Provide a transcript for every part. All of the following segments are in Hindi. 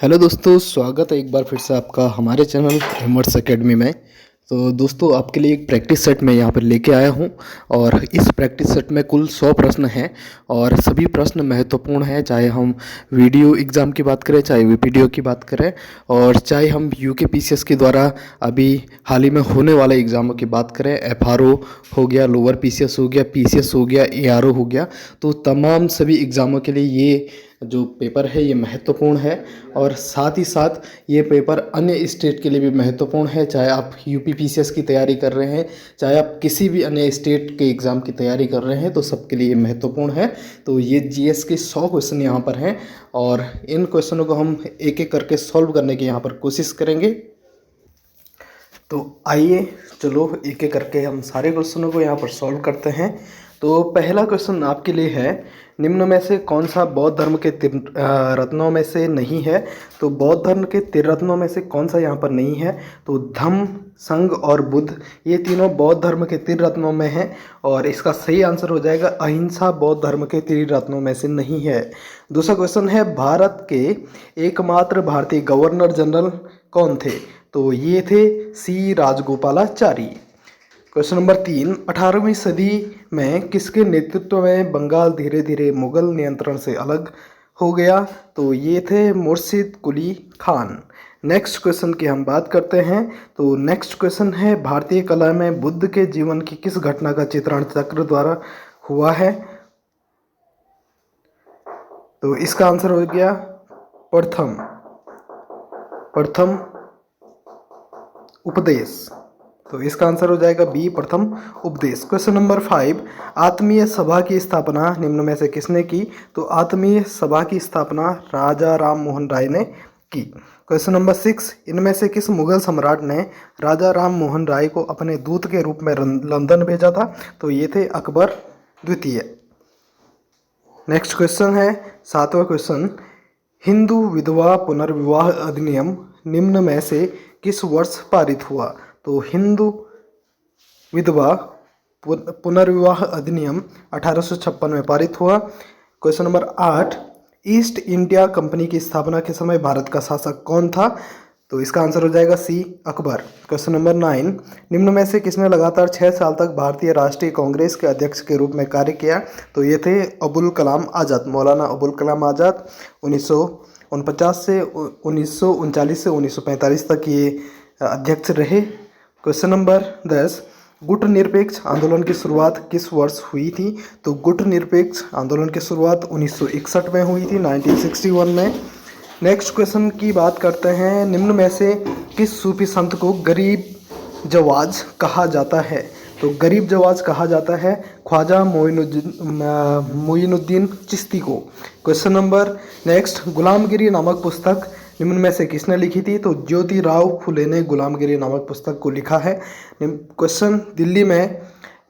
हेलो दोस्तों, स्वागत है एक बार फिर से आपका हमारे चैनल एमवर्ड्स एकेडमी में। तो दोस्तों, आपके लिए एक प्रैक्टिस सेट मैं यहाँ पर लेके आया हूँ और इस प्रैक्टिस सेट में कुल 100 प्रश्न हैं और सभी प्रश्न महत्वपूर्ण हैं। चाहे हम वीडियो एग्ज़ाम की बात करें, चाहे वीपीडीओ की बात करें और चाहे हम यूके पीसीएस के द्वारा अभी हाल ही में होने वाले एग्ज़ामों की बात करें। एफआरओ हो गया, लोअर पीसीएस हो गया, पीसीएस हो गया, एआरओ हो गया। तो तमाम सभी एग्ज़ामों के लिए ये जो पेपर है ये महत्वपूर्ण है और साथ ही साथ ये पेपर अन्य स्टेट के लिए भी महत्वपूर्ण है। चाहे आप यूपी पीसीएस की तैयारी कर रहे हैं, चाहे आप किसी भी अन्य स्टेट के एग्ज़ाम की तैयारी कर रहे हैं, तो सबके लिए ये महत्वपूर्ण है। तो ये जीएस के 100 क्वेश्चन यहाँ पर हैं और इन क्वेश्चनों को हम एक एक करके सॉल्व करने की यहाँ पर कोशिश करेंगे। तो आइए चलो एक एक करके हम सारे क्वेश्चनों को यहाँ पर सॉल्व करते हैं। तो पहला क्वेश्चन आपके लिए है, निम्न में से कौन सा बौद्ध धर्म के रत्नों में से नहीं है। तो बौद्ध धर्म के त्रिरत्नों में से कौन सा यहाँ पर नहीं है। तो धम्म, संघ और बुद्ध, ये तीनों बौद्ध धर्म के त्रिरत्नों में हैं और इसका सही आंसर हो जाएगा अहिंसा बौद्ध धर्म के त्रिरत्नों में से नहीं है। दूसरा क्वेश्चन है, भारत के एकमात्र भारतीय गवर्नर जनरल कौन थे। तो ये थे सी राजगोपालाचारी। क्वेश्चन नंबर 3, 18वीं सदी में किसके नेतृत्व में बंगाल धीरे धीरे मुगल नियंत्रण से अलग हो गया। तो ये थे मुर्शिद कुली खान। नेक्स्ट क्वेश्चन की हम बात करते हैं। तो नेक्स्ट क्वेश्चन है, भारतीय कला में बुद्ध के जीवन की किस घटना का चित्रण चक्र द्वारा हुआ है। तो इसका आंसर हो गया प्रथम उपदेश। तो इसका आंसर हो जाएगा बी, प्रथम उपदेश। क्वेश्चन नंबर 5, आत्मीय सभा की स्थापना निम्न में से किसने की। तो आत्मीय सभा की स्थापना राजा राम मोहन राय ने की। क्वेश्चन नंबर 6, इनमें से किस मुगल सम्राट ने राजा राम मोहन राय को अपने दूत के रूप में लंदन भेजा था। तो ये थे अकबर द्वितीय। नेक्स्ट क्वेश्चन है 7वां क्वेश्चन, हिंदू विधवा पुनर्विवाह अधिनियम निम्न में से किस वर्ष पारित हुआ। तो हिंदू विधवा पुनर्विवाह अधिनियम 1856 में पारित हुआ। Question number 8, east India company की स्थापना के समय भारत का शासक कौन था। तो इसका आंसर हो जाएगा सी, अकबर। क्वेश्चन नंबर 9, निम्न में से किसने लगातार 6 साल तक भारतीय राष्ट्रीय कांग्रेस के अध्यक्ष के रूप में कार्य किया। तो ये थे अबुल कलाम आज़ाद, मौलाना अबुल कलाम आज़ाद। 1949 से 1939 से 1945 तक ये अध्यक्ष रहे। क्वेश्चन नंबर 10, गुट निरपेक्ष आंदोलन की शुरुआत किस वर्ष हुई थी। तो गुट निरपेक्ष आंदोलन की शुरुआत 1961 में हुई थी, 1961 में। नेक्स्ट क्वेश्चन की बात करते हैं, निम्न में से किस सूफी संत को गरीब जवाज कहा जाता है। तो गरीब जवाज कहा जाता है ख्वाजा मोइनुद्दीन चिश्ती को। क्वेश्चन नंबर नेक्स्ट, गुलामगिरी नामक पुस्तक निम्न में से किसने लिखी थी। तो ज्योतिराव फुले ने गुलामगिरी नामक पुस्तक को लिखा है। क्वेश्चन, दिल्ली में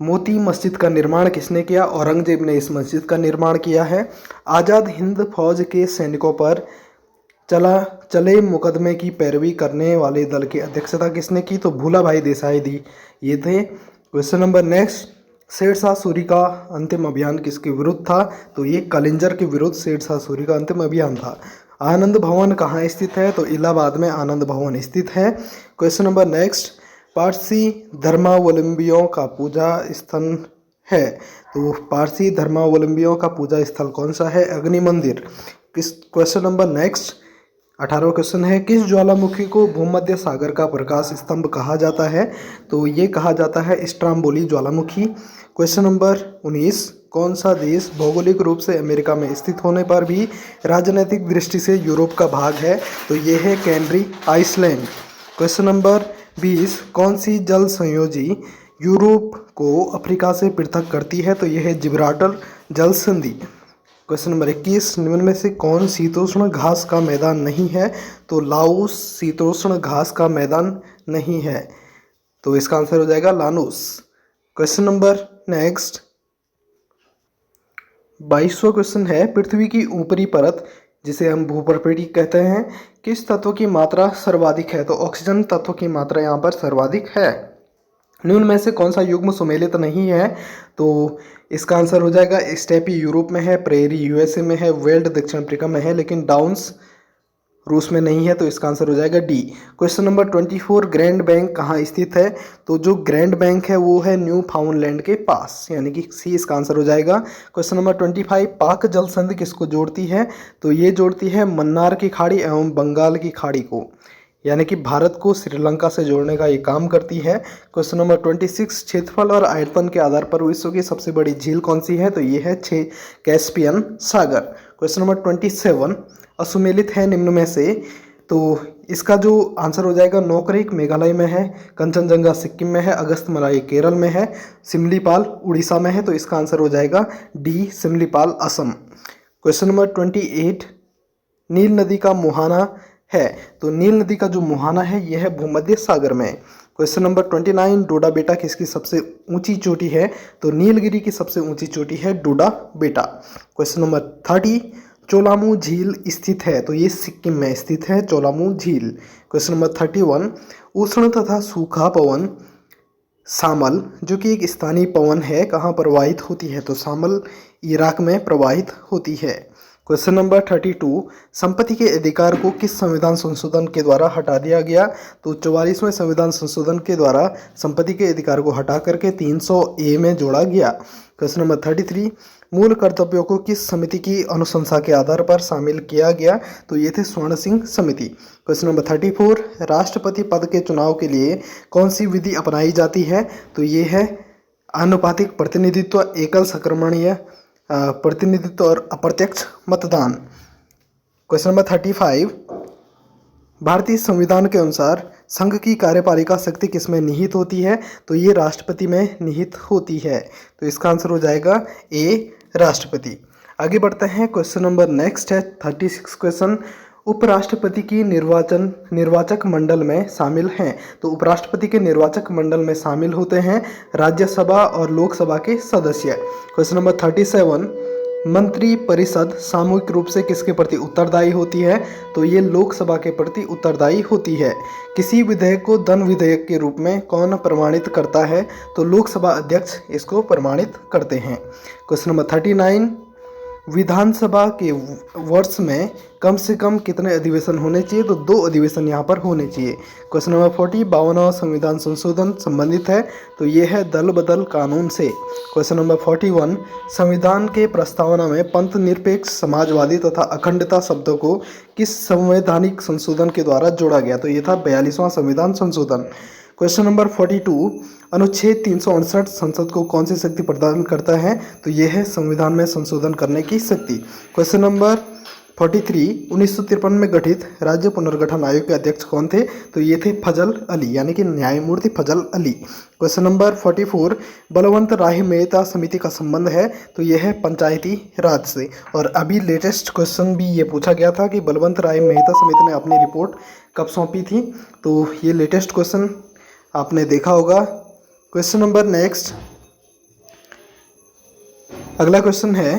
मोती मस्जिद का निर्माण किसने किया। औरंगजेब ने इस मस्जिद का निर्माण किया है। आज़ाद हिंद फौज के सैनिकों पर चले मुकदमे की पैरवी करने वाले दल की अध्यक्षता किसने की। तो भूला भाई देसाई दी ये थे। Question number next, Sher Shah का अंतिम अभियान किसके विरुद्ध था। तो ये कलिंजर के विरुद्ध शेरशाह सूरी का अंतिम अभियान था। आनंद भवन कहाँ स्थित है। तो इलाहाबाद में आनंद भवन स्थित है। क्वेश्चन नंबर नेक्स्ट, पारसी धर्मावलंबियों का पूजा स्थल है। तो पारसी धर्मावलंबियों का पूजा स्थल कौन सा है। अग्नि मंदिर। क्वेश्चन नंबर नेक्स्ट 18वां क्वेश्चन है, किस ज्वालामुखी को भूमध्य सागर का प्रकाश स्तंभ कहा जाता है। तो ये कहा जाता है स्ट्राम्बोली ज्वालामुखी। क्वेश्चन नंबर 19, कौन सा देश भौगोलिक रूप से अमेरिका में स्थित होने पर भी राजनीतिक दृष्टि से यूरोप का भाग है। तो ये है कैनरी आइसलैंड। क्वेश्चन नंबर 20, कौन सी जल संयोजी यूरोप को अफ्रीका से पृथक करती है। तो यह है जिब्राल्टर जल संधि। क्वेश्चन नंबर 21, निम्न में से कौन शीतोष्ण घास का मैदान नहीं है। तो लाओस शीतोष्ण घास का मैदान नहीं है। तो इसका आंसर हो जाएगा लानोस। क्वेश्चन नंबर नेक्स्ट 22वां क्वेश्चन है, पृथ्वी की ऊपरी परत जिसे हम भूप्रपेटी कहते हैं, किस तत्व की मात्रा सर्वाधिक है। तो ऑक्सीजन तत्व की मात्रा यहाँ पर सर्वाधिक है। निम्न में से कौन सा युग्म सुमेलित नहीं है। तो इसका आंसर हो जाएगा स्टेपी यूरोप में है, प्रेरी यूएसए में है, वेल्ड दक्षिण अफ्रीका में है, लेकिन डाउन्स रूस में नहीं है, तो इसका आंसर हो जाएगा D. Question number 24, grand bank कहाँ स्थित है? तो जो ग्रैंड बैंक है वो है न्यू फाउंडलैंड के पास, यानी कि सी इसका आंसर हो जाएगा। क्वेश्चन नंबर 25, पाक जल संधि किसको जोड़ती है? तो ये जोड़ती है मन्नार की खाड़ी एवं बंगाल की खाड़ी को, यानी कि भारत को श्रीलंका से जोड़ने का ये काम करती है। क्वेश्चन नंबर 26, क्षेत्रफल और आयतन के आधार पर विश्व की सबसे बड़ी झील कौन सी है? तो ये है कैस्पियन सागर। क्वेश्चन नंबर 27, असुमेलित है निम्न में से, तो इसका जो आंसर हो जाएगा नोकरेक मेघालय में है, कंचनजंगा सिक्किम में है, अगस्त्यमालाई केरल में है, सिमलीपाल उड़ीसा में है, तो इसका आंसर हो जाएगा D Simlipal Assam. Question number 28, नील नदी का मुहाना है, तो नील नदी का जो मुहाना है यह है भूमध्य सागर में। क्वेश्चन नंबर 29, डोडा बेटा किसकी सबसे ऊंची चोटी है? तो नीलगिरी की सबसे ऊंची चोटी है डोडा बेटा। क्वेश्चन नंबर 30, चोलामू झील स्थित है, तो ये सिक्किम में स्थित है चोलामू झील। क्वेश्चन नंबर 31, उष्ण तथा सूखा पवन सामल जो कि एक स्थानीय पवन है कहाँ प्रवाहित होती है? तो सामल इराक में प्रवाहित होती है। क्वेश्चन नंबर 32, संपत्ति के अधिकार को किस संविधान संशोधन के द्वारा हटा दिया गया? तो 44वें संविधान संशोधन के द्वारा संपत्ति के अधिकार को हटा करके 300A में जोड़ा गया। क्वेश्चन नंबर 33, मूल कर्तव्यों को किस समिति की अनुशंसा के आधार पर शामिल किया गया? तो ये थे स्वर्ण सिंह समिति। क्वेश्चन नंबर 34, राष्ट्रपति पद के चुनाव के लिए कौन सी विधि अपनाई जाती है? तो ये है आनुपातिक प्रतिनिधित्व, एकल संक्रमणीय प्रतिनिधित्व और अप्रत्यक्ष मतदान। क्वेश्चन नंबर 35, भारतीय संविधान के अनुसार संघ की कार्यपालिका शक्ति किसमें निहित होती है? तो ये राष्ट्रपति में निहित होती है, तो इसका आंसर हो जाएगा ए राष्ट्रपति। आगे बढ़ते हैं, क्वेश्चन नंबर नेक्स्ट है 36 क्वेश्चन, उपराष्ट्रपति की निर्वाचक मंडल में शामिल हैं, तो उपराष्ट्रपति के निर्वाचक मंडल में शामिल होते हैं राज्यसभा और लोकसभा के सदस्य। क्वेश्चन नंबर 37, मंत्री परिषद सामूहिक रूप से किसके प्रति उत्तरदायी होती है? तो ये लोकसभा के प्रति उत्तरदायी होती है। किसी विधेयक को धन विधेयक के रूप में कौन प्रमाणित करता है? तो लोकसभा अध्यक्ष इसको प्रमाणित करते हैं। क्वेश्चन नंबर 39, विधानसभा के वर्ष में कम से कम कितने अधिवेशन होने चाहिए? तो 2 अधिवेशन यहाँ पर होने चाहिए। क्वेश्चन नंबर 40, 52वां संविधान संशोधन संबंधित है, तो ये है दल बदल कानून से। क्वेश्चन नंबर 41, संविधान के प्रस्तावना में पंथ निरपेक्ष, समाजवादी तथा अखंडता शब्दों को किस संवैधानिक संशोधन के द्वारा जोड़ा गया? तो ये था 42वां संविधान संशोधन। क्वेश्चन नंबर 42, अनुच्छेद 368 संसद को कौन सी शक्ति प्रदान करता है? तो यह है संविधान में संशोधन करने की शक्ति। क्वेश्चन नंबर 43, 1953 में गठित राज्य पुनर्गठन आयोग के अध्यक्ष कौन थे? तो ये थे फजल अली, यानी कि न्यायमूर्ति फजल अली। क्वेश्चन नंबर 44, बलवंत राय मेहता समिति का संबंध है, तो यह है पंचायती राज से। और अभी लेटेस्ट क्वेश्चन भी ये पूछा गया था कि बलवंत राय मेहता समिति ने अपनी रिपोर्ट कब सौंपी थी, तो ये लेटेस्ट क्वेश्चन आपने देखा होगा। क्वेश्चन नंबर नेक्स्ट, अगला क्वेश्चन है,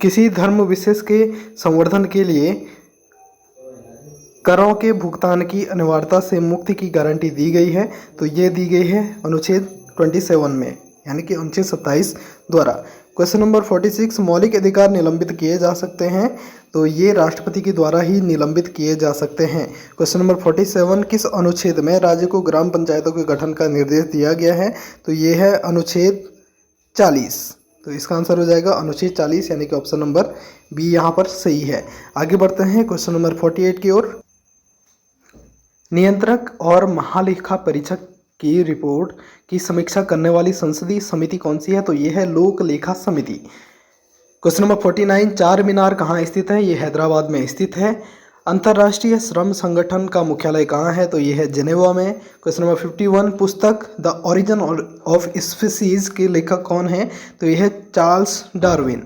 किसी धर्म विशेष के संवर्धन के लिए करों के भुगतान की अनिवार्यता से मुक्ति की गारंटी दी गई है, तो ये दी गई है अनुच्छेद 27 में, यानी कि अनुच्छेद 27 द्वारा। क्वेश्चन नंबर 46, मौलिक अधिकार निलंबित किए जा सकते हैं, तो ये राष्ट्रपति के द्वारा ही निलंबित किए जा सकते हैं। क्वेश्चन नंबर 47, किस अनुच्छेद में राज्य को ग्राम पंचायतों के गठन का निर्देश दिया गया है? तो ये है अनुच्छेद 40, तो इसका आंसर हो जाएगा अनुच्छेद 40, यानी कि ऑप्शन नंबर बी यहाँ पर सही है। आगे बढ़ते हैं क्वेश्चन नंबर 48 की ओर। नियंत्रक और महालेखा परीक्षक की रिपोर्ट की समीक्षा करने वाली संसदीय समिति कौन सी है? तो ये है लोक लेखा समिति। क्वेश्चन नंबर 49, चार मीनार कहाँ स्थित है? ये हैदराबाद में स्थित है। अंतर्राष्ट्रीय श्रम संगठन का मुख्यालय कहाँ है? तो ये है जेनेवा में। क्वेश्चन नंबर 51, पुस्तक द ओरिजिन ऑफ स्पीसीज के लेखक कौन है? तो ये है Charles Darwin.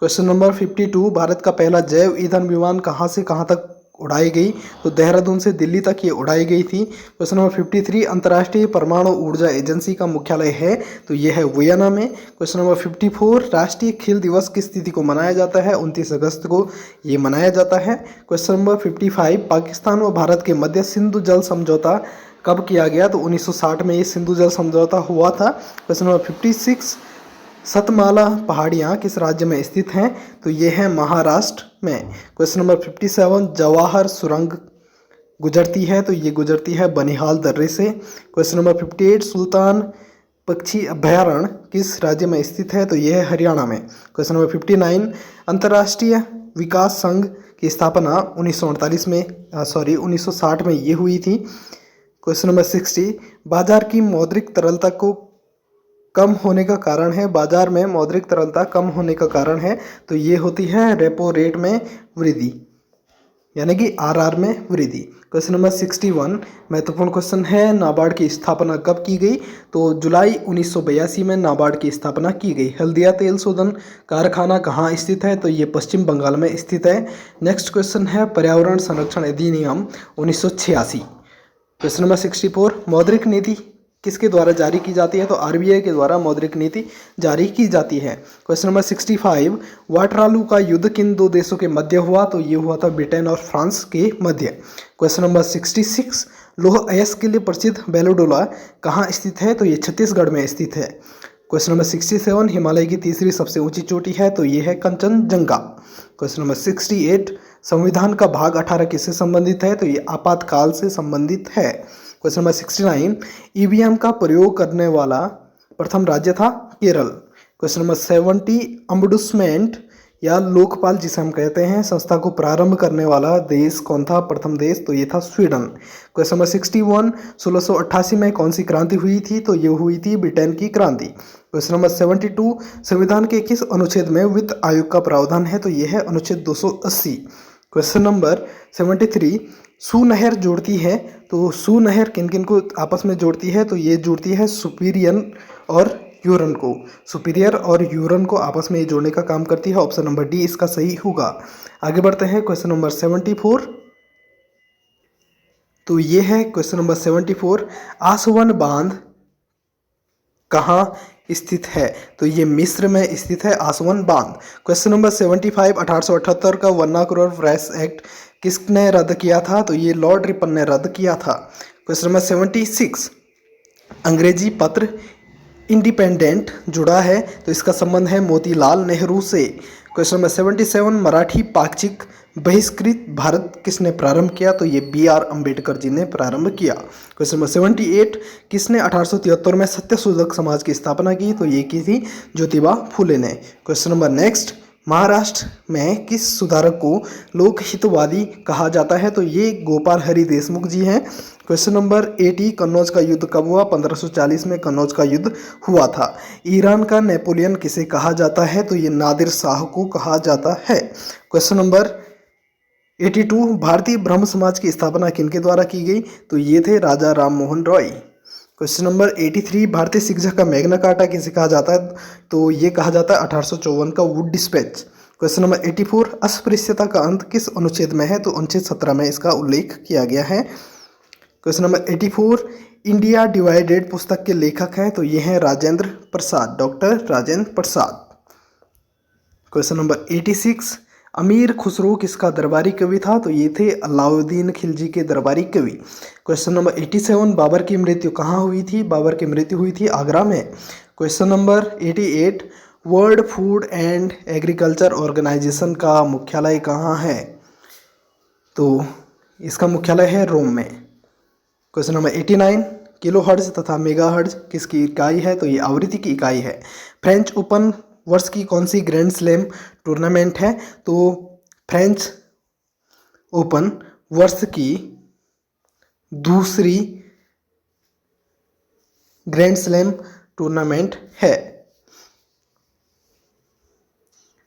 Question number 52, Bharat का पहला जैव ईंधन विमान कहाँ से कहाँ तक उड़ाई गई? तो देहरादून से दिल्ली तक ये उड़ाई गई थी। क्वेश्चन नंबर 53, अंतर्राष्ट्रीय परमाणु ऊर्जा एजेंसी का मुख्यालय है? तो यह है वियना में। क्वेश्चन नंबर 54, राष्ट्रीय खेल दिवस किस तिथि को मनाया जाता है? 29 अगस्त को ये मनाया जाता है। क्वेश्चन नंबर 55, पाकिस्तान व भारत के मध्य सिंधु जल समझौता कब किया गया? तो 1960 में ये सिंधु जल समझौता हुआ था। क्वेश्चन नंबर 56, सतमाला पहाड़ियाँ किस राज्य में स्थित हैं? तो ये है महाराष्ट्र में। क्वेश्चन नंबर 57, जवाहर सुरंग गुजरती है, तो ये गुजरती है बनिहाल दर्रे से। क्वेश्चन नंबर 58, सुल्तान पक्षी अभयारण्य किस राज्य में स्थित है? तो यह है हरियाणा में। क्वेश्चन नंबर 59, अंतर्राष्ट्रीय विकास संघ की स्थापना 1948 में 1960 में ये हुई थी। क्वेश्चन नंबर 60, बाजार की मौद्रिक तरलता को कम होने का कारण है, बाजार में मौद्रिक तरलता कम होने का कारण है, तो ये होती है रेपो रेट में वृद्धि, यानी कि आरआर में वृद्धि। क्वेश्चन नंबर 61, महत्वपूर्ण क्वेश्चन है, नाबार्ड की स्थापना कब की गई? तो जुलाई 1982 में नाबार्ड की स्थापना की गई। हल्दिया तेल शोधन कारखाना कहाँ स्थित है? तो ये पश्चिम बंगाल में स्थित है। नेक्स्ट क्वेश्चन है, पर्यावरण संरक्षण अधिनियम 1986। क्वेश्चन नंबर 64, मौद्रिक नीति किसके द्वारा जारी की जाती है? तो आरबीआई के द्वारा मौद्रिक नीति जारी की जाती है। क्वेश्चन नंबर 65, वाटरलू का युद्ध किन दो देशों के मध्य हुआ? तो ये हुआ था ब्रिटेन और फ्रांस के मध्य। क्वेश्चन नंबर 66, लौह अयस्क के लिए प्रसिद्ध बेलोडोला कहाँ स्थित है? तो ये छत्तीसगढ़ में स्थित है। क्वेश्चन नंबर 67, हिमालय की तीसरी सबसे ऊंची चोटी है? तो ये है कंचनजंगा। क्वेश्चन नंबर 68, संविधान का भाग 18 किससे संबंधित है? तो ये आपातकाल से संबंधित है। क्वेश्चन नंबर 69, ईवीएम का प्रयोग करने वाला प्रथम राज्य था केरल। क्वेश्चन नंबर 70, अम्बुड्समेंट या लोकपाल जिसे हम कहते हैं संस्था को प्रारंभ करने वाला देश कौन था? प्रथम देश, तो ये था स्वीडन। क्वेश्चन नंबर 61, 1688 में कौन सी क्रांति हुई थी? तो ये हुई थी ब्रिटेन की क्रांति। क्वेश्चन नंबर 72, संविधान के किस अनुच्छेद में वित्त आयोग का प्रावधान है? तो ये है अनुच्छेद 280। क्वेश्चन नंबर 73, सुनहर जोड़ती है, तो सुनहर किन किन को आपस में जोड़ती है? तो ये जोड़ती है सुपीरियन और यूरन को, सुपीरियर और यूरन को आपस में ये जोड़ने का काम करती है। ऑप्शन नंबर डी इसका सही होगा। आगे बढ़ते हैं, क्वेश्चन नंबर 74, तो ये है क्वेश्चन नंबर 74, आसवन बांध कहाँ स्थित है? तो ये मिस्र में स्थित है आसवन बांध। क्वेश्चन नंबर 75, 1878 का वर्नाकुलर प्रेस एक्ट किसने रद्द किया था? तो ये लॉर्ड रिपन ने रद्द किया था। क्वेश्चन नंबर 76, अंग्रेजी पत्र इंडिपेंडेंट जुड़ा है, तो इसका संबंध है मोतीलाल नेहरू से। क्वेश्चन नंबर 77, मराठी पाक्षिक बहिष्कृत भारत किसने प्रारंभ किया? तो ये बी.आर. अम्बेडकर जी ने प्रारंभ किया। क्वेश्चन नंबर 78, किसने 1873 में सत्यशोधक समाज की स्थापना की? तो ये की थी ज्योतिबा फुले ने। क्वेश्चन नंबर नेक्स्ट, महाराष्ट्र में किस सुधारक को लोकहितवादी कहा जाता है? तो ये गोपाल हरि देशमुख जी हैं। क्वेश्चन नंबर 80, कन्नौज का युद्ध कब हुआ? 1540 में कन्नौज का युद्ध हुआ था। ईरान का नेपोलियन किसे कहा जाता है? तो ये नादिर शाह को कहा जाता है। क्वेश्चन नंबर 82, भारतीय ब्रह्म समाज की स्थापना किनके द्वारा की गई? तो ये थे राजा राम मोहन रॉय। क्वेश्चन नंबर 83, भारतीय शिक्षा का मैग्ना कार्टा किसे कहा जाता है? तो ये कहा जाता है 1854 का वुड डिस्पैच। क्वेश्चन नंबर 84, अस्पृश्यता का अंत किस अनुच्छेद में है? तो अनुच्छेद 17 में इसका उल्लेख किया गया है। क्वेश्चन नंबर 84, इंडिया डिवाइडेड पुस्तक के लेखक हैं? तो ये हैं Rajendra Prasad, doctor Rajendra Prasad. Question number 86, अमीर खुसरो किसका दरबारी कवि था? तो ये थे अलाउद्दीन खिलजी के दरबारी कवि। क्वेश्चन नंबर 87, बाबर की मृत्यु कहाँ हुई थी? बाबर की मृत्यु हुई थी आगरा में। Question number 88, world food and agriculture organization का मुख्यालय कहाँ है? तो इसका मुख्यालय है रोम में। क्वेश्चन नंबर 89, किलो हर्ट्ज तथा मेगा हर्ट्ज किसकी इकाई है? तो ये आवृत्ति की इकाई है। फ्रेंच ओपन वर्ष की कौन सी ग्रैंड स्लैम टूर्नामेंट है? तो फ्रेंच ओपन वर्ष की दूसरी ग्रैंड स्लैम टूर्नामेंट है।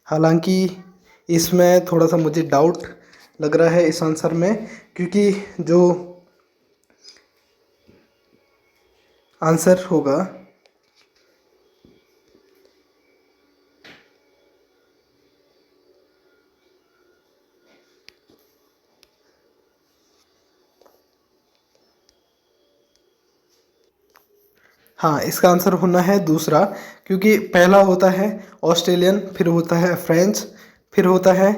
हालांकि इसमें थोड़ा सा मुझे डाउट लग रहा है इस आंसर में, क्योंकि जो आंसर होगा हाँ, इसका आंसर होना है दूसरा, क्योंकि पहला होता है ऑस्ट्रेलियन, फिर होता है फ्रेंच, फिर होता है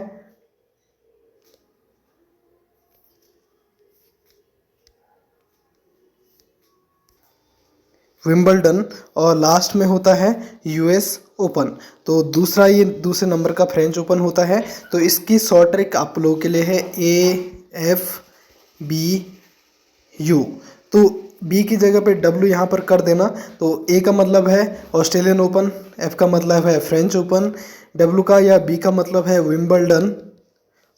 विंबलडन और लास्ट में होता है यूएस ओपन। तो दूसरा ये दूसरे नंबर का फ्रेंच ओपन होता है। तो इसकी शॉर्ट ट्रिक आप लोगों के लिए है AFBU। तो बी की जगह पे W यहाँ पर कर देना। तो ए का मतलब है ऑस्ट्रेलियन ओपन, F का मतलब है फ्रेंच ओपन, W का या B का मतलब है विंबलडन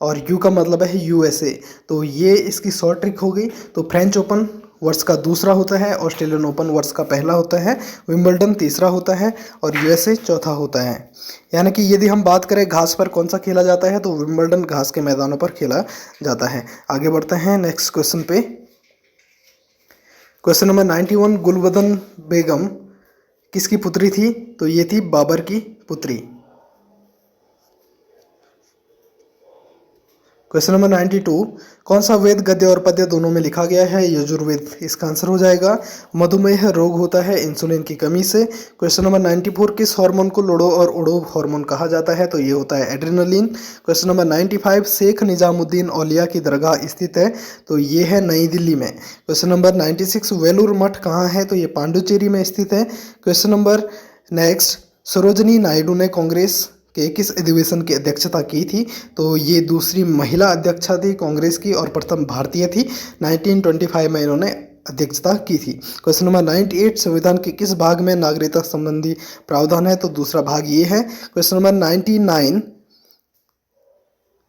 और U का मतलब है USA। तो ये इसकी शॉर्ट ट्रिक हो गई। तो फ्रेंच ओपन वर्ष का दूसरा होता है, ऑस्ट्रेलियन ओपन वर्ष का पहला होता है, विंबलडन तीसरा होता है और USA चौथा होता है। यानी कि यदि हम बात करें घास पर कौन सा खेला जाता है तो विंबलडन घास के मैदानों पर खेला जाता है। आगे बढ़ते हैं नेक्स्ट क्वेश्चन पे। क्वेश्चन नंबर 91, गुलबदन बेगम किसकी पुत्री थी? तो ये थी बाबर की पुत्री। क्वेश्चन नंबर 92, कौन सा वेद गद्य और पद्य दोनों में लिखा गया है? यजुर्वेद। इसका आंसर हो जाएगा मधुमेह रोग होता है इंसुलिन की कमी से। क्वेश्चन नंबर 94, किस हार्मोन को लोडो और ओडो हार्मोन कहा जाता है? तो ये होता है adrenaline. Question number 95, Sheikh Nizamuddin Auliya की दरगाह स्थित है? तो ये है नई दिल्ली में। क्वेश्चन नंबर 96, वेलूर मठ कहाँ है? तो ये पांडुचेरी में स्थित है। Question number next, Sarojini Naidu ने कांग्रेस के किस अधिवेशन की अध्यक्षता की थी? तो ये दूसरी महिला अध्यक्षा थी कांग्रेस की और प्रथम भारतीय थी। 1925 में इन्होंने अध्यक्षता की थी। क्वेश्चन नंबर 98, संविधान के किस भाग में नागरिकता संबंधी प्रावधान है? तो दूसरा भाग ये है। क्वेश्चन नंबर 99,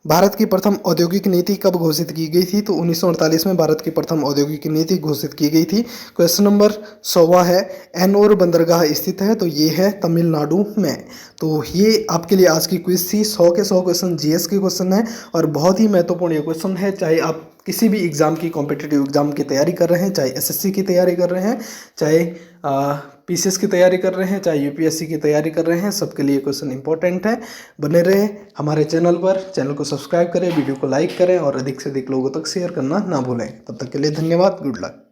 भारत की प्रथम औद्योगिक नीति कब घोषित की गई थी? तो 1948 में भारत की प्रथम औद्योगिक नीति घोषित की गई थी। क्वेश्चन नंबर 100 है, एनोर बंदरगाह स्थित है? तो ये है तमिलनाडु में। तो ये आपके लिए आज की क्विज थी। 100 के 100 क्वेश्चन जीएस के क्वेश्चन है और बहुत ही महत्वपूर्ण ये क्वेश्चन है। चाहे आप किसी भी एग्जाम की कॉम्पिटिटिव एग्जाम की तैयारी कर रहे हैं, चाहे एसएससी की तैयारी कर रहे हैं, चाहे पीसीएस की तैयारी कर रहे हैं, चाहे यूपीएससी की तैयारी कर रहे हैं, सबके लिए क्वेश्चन इंपॉर्टेंट है। बने रहे हमारे चैनल पर, चैनल को सब्सक्राइब करें, वीडियो को लाइक करें और अधिक से अधिक लोगों तक शेयर करना ना भूलें। तब तक के लिए धन्यवाद, गुड लक।